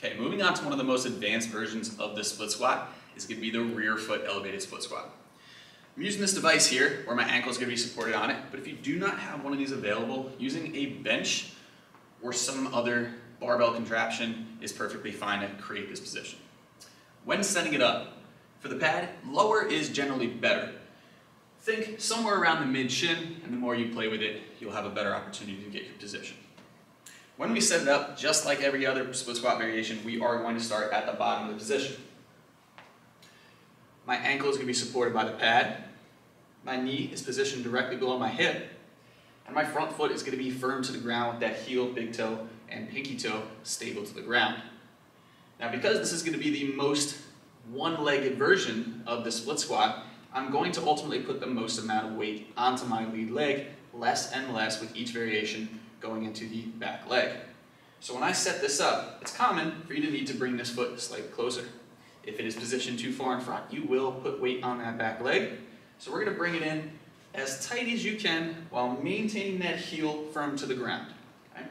Okay, moving on to one of the most advanced versions of the split squat is going to be the rear foot elevated split squat. I'm using this device here where my ankle is going to be supported on it, but if you do not have one of these available, using a bench or some other barbell contraption is perfectly fine to create this position. When setting it up, for the pad, lower is generally better. Think somewhere around the mid-shin, and the more you play with it, you'll have a better opportunity to get your position. When we set it up, just like every other split squat variation, we are going to start at the bottom of the position. My ankle is going to be supported by the pad, my knee is positioned directly below my hip, and my front foot is going to be firm to the ground with that heel, big toe, and pinky toe stable to the ground. Now because this is going to be the most one-legged version of the split squat, I'm going to ultimately put the most amount of weight onto my lead leg, less and less with each variation going into the back leg. So when I set this up, it's common for you to need to bring this foot slightly closer. If it is positioned too far in front, you will put weight on that back leg. So we're going to bring it in as tight as you can while maintaining that heel firm to the ground. Okay?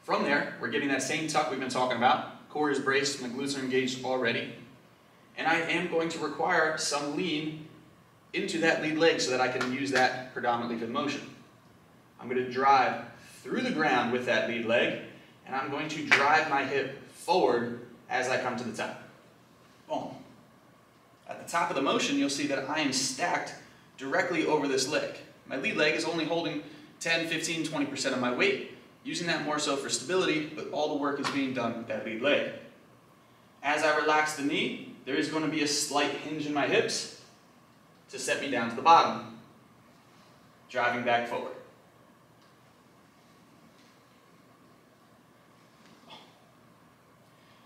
From there, we're getting that same tuck we've been talking about. Core is braced, my glutes are engaged already. And I am going to require some lean into that lead leg so that I can use that predominantly for the motion. I'm going to drive through the ground with that lead leg, and I'm going to drive my hip forward as I come to the top. Boom. At the top of the motion, you'll see that I am stacked directly over this leg. My lead leg is only holding 10, 15, 20% of my weight, using that more so for stability, but all the work is being done with that lead leg. As I relax the knee, there is going to be a slight hinge in my hips to set me down to the bottom, driving back forward.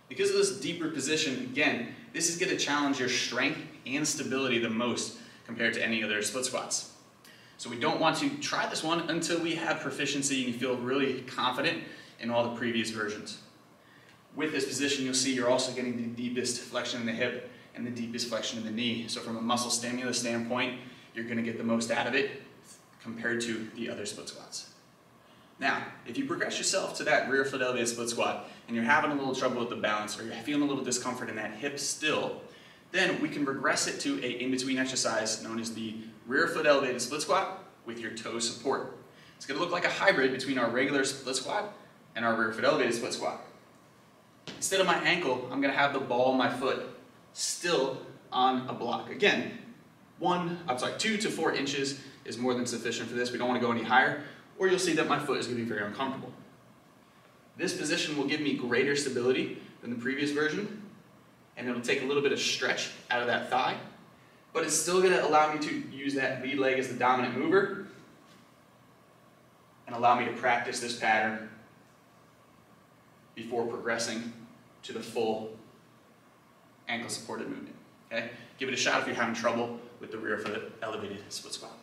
Because of this deeper position, again, this is going to challenge your strength and stability the most compared to any other split squats. So we don't want to try this one until we have proficiency and you feel really confident in all the previous versions. With this position, you'll see you're also getting the deepest flexion in the hip and the deepest flexion in the knee. So from a muscle stimulus standpoint, you're going to get the most out of it compared to the other split squats. Now, if you progress yourself to that rear foot elevated split squat and you're having a little trouble with the balance or you're feeling a little discomfort in that hip still, then we can regress it to a in-between exercise known as the rear foot elevated split squat with your toe support. It's going to look like a hybrid between our regular split squat and our rear foot elevated split squat. Instead of my ankle, I'm going to have the ball of my foot still on a block. Again, 2 to 4 inches is more than sufficient for this. We don't want to go any higher, or you'll see that my foot is going to be very uncomfortable. This position will give me greater stability than the previous version, and it'll take a little bit of stretch out of that thigh, but it's still going to allow me to use that lead leg as the dominant mover and allow me to practice this pattern before progressing to the full ankle supported movement. Okay? Give it a shot if you're having trouble with the rear foot elevated split squat.